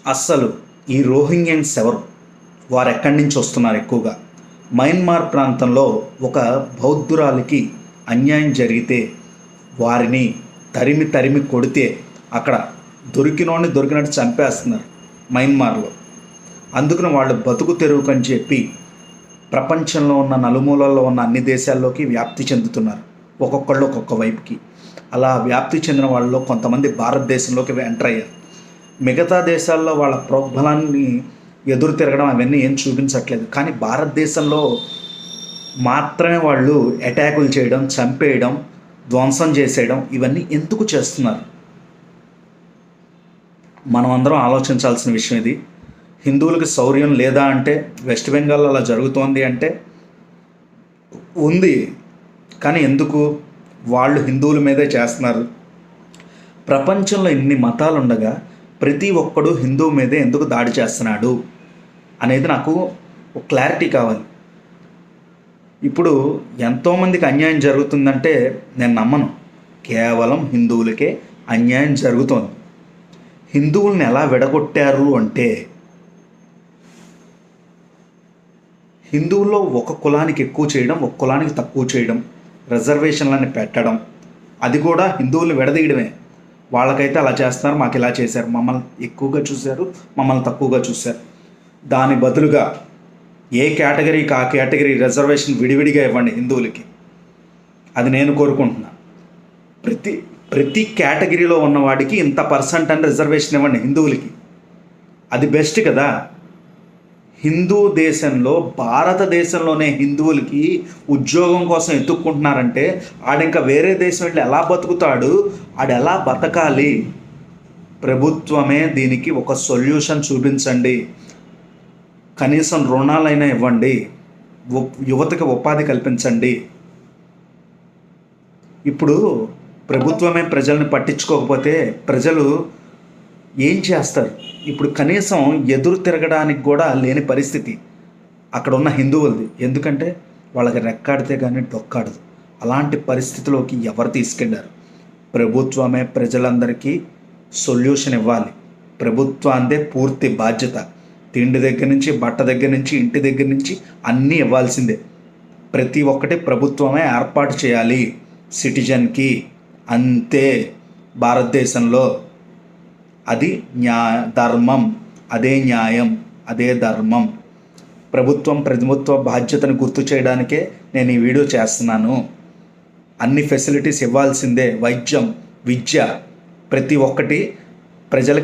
అస్సలు ఈ రోహింగ్యన్స్ ఎవరు? వారు ఎక్కడి నుంచి వస్తున్నారు? ఎక్కువగా మయన్మార్ ప్రాంతంలో ఒక బౌద్ధురాలికి అన్యాయం జరిగితే వారిని తరిమి తరిమి కొడితే అక్కడ దొరికినోడిని దొరికినట్టు చంపేస్తున్నారు మయన్మార్లో. అందుకని వాళ్ళు బతుకు తెరువుకని చెప్పి ప్రపంచంలో ఉన్న నలుమూలల్లో ఉన్న అన్ని దేశాల్లోకి వ్యాప్తి చెందుతున్నారు, ఒక్కొక్కళ్ళు ఒక్కొక్క వైపుకి. అలా వ్యాప్తి చెందిన వాళ్ళలో కొంతమంది భారతదేశంలోకి ఎంటర్ అయ్యారు. మిగతా దేశాల్లో వాళ్ళ ప్రోగ్బలాన్ని ఎదురు తిరగడం అవన్నీ ఏం చూపించట్లేదు, కానీ భారతదేశంలో మాత్రమే వాళ్ళు అటాకులు చేయడం, చంపేయడం, ధ్వంసం చేసేయడం ఇవన్నీ ఎందుకు చేస్తున్నారు? మనం అందరం ఆలోచించాల్సిన విషయం ఇది. హిందువులకి శౌర్యం లేదా అంటే, వెస్ట్ బెంగాల్లో అలా జరుగుతోంది అంటే ఉంది, కానీ ఎందుకు? వాళ్ళు హిందువుల మీదే చేస్తున్నారు. ప్రపంచంలో ఇన్ని మతాలు ఉండగా ప్రతి ఒక్కడు హిందువు మీదే ఎందుకు దాడి చేస్తున్నాడు అనేది నాకు ఒక క్లారిటీ కావాలి. ఇప్పుడు ఎంతోమందికి అన్యాయం జరుగుతుందంటే నేను నమ్మను. కేవలం హిందువులకే అన్యాయం జరుగుతోంది. హిందువుల్ని ఎలా విడగొట్టారు అంటే, హిందువుల్లో ఒక కులానికి ఎక్కువ చేయడం, ఒక కులానికి తక్కువ చేయడం, రిజర్వేషన్లని పెట్టడం, అది కూడా హిందువుల్ని విడదీయడమే. వాళ్ళకైతే అలా చేస్తున్నారు, మాకు ఇలా చేశారు, మమ్మల్ని ఎక్కువగా చూశారు, మమ్మల్ని తక్కువగా చూశారు. దాని బదులుగా ఏ కేటగిరీకి ఆ కేటగిరీ రిజర్వేషన్ విడివిడిగా ఇవ్వండి హిందువులకి, అది నేను కోరుకుంటున్నా. ప్రతి కేటగిరీలో ఉన్నవాడికి ఇంత పర్సెంట్ అని రిజర్వేషన్ ఇవ్వండి హిందువులకి, అది బెస్ట్ కదా. హిందూ దేశంలో, భారతదేశంలోనే హిందువులకి ఉద్యోగం కోసం ఎత్తుక్కుంటున్నారంటే ఆడింకా వేరే దేశం వెళ్ళి ఎలా బతుకుతాడు? ఆడు ఎలా బతకాలి? ప్రభుత్వమే దీనికి ఒక సొల్యూషన్ చూపించండి. కనీసం రుణాలైనా ఇవ్వండి, యువతకి ఉపాధి కల్పించండి. ఇప్పుడు ప్రభుత్వమే ప్రజల్ని పట్టించుకోకపోతే ప్రజలు ఏం చేస్తారు? ఇప్పుడు కనీసం ఎదురు తిరగడానికి కూడా లేని పరిస్థితి అక్కడ ఉన్న హిందువులది. ఎందుకంటే వాళ్ళకి రెక్కాడితే కానీ డొక్కాడదు. అలాంటి పరిస్థితిలోకి ఎవరు తీసుకెళ్లారు? ప్రభుత్వమే ప్రజలందరికీ సొల్యూషన్ ఇవ్వాలి. ప్రభుత్వాందే పూర్తి బాధ్యత. తిండి దగ్గర నుంచి, బట్ట దగ్గర నుంచి, ఇంటి దగ్గర నుంచి అన్నీ ఇవ్వాల్సిందే. ప్రతి ఒక్కటి ప్రభుత్వమే ఏర్పాటు చేయాలి సిటిజన్కి, అంతే. భారతదేశంలో అది ధర్మం, అదే న్యాయం, అదే ధర్మం. ప్రభుత్వ బాధ్యతను గుర్తు చేయడానికే నేను ఈ వీడియో చేస్తున్నాను. అన్ని ఫెసిలిటీస్ ఇవ్వాల్సిందే. వైద్యం, విద్య, ప్రతి ఒక్కటి ప్రజలకి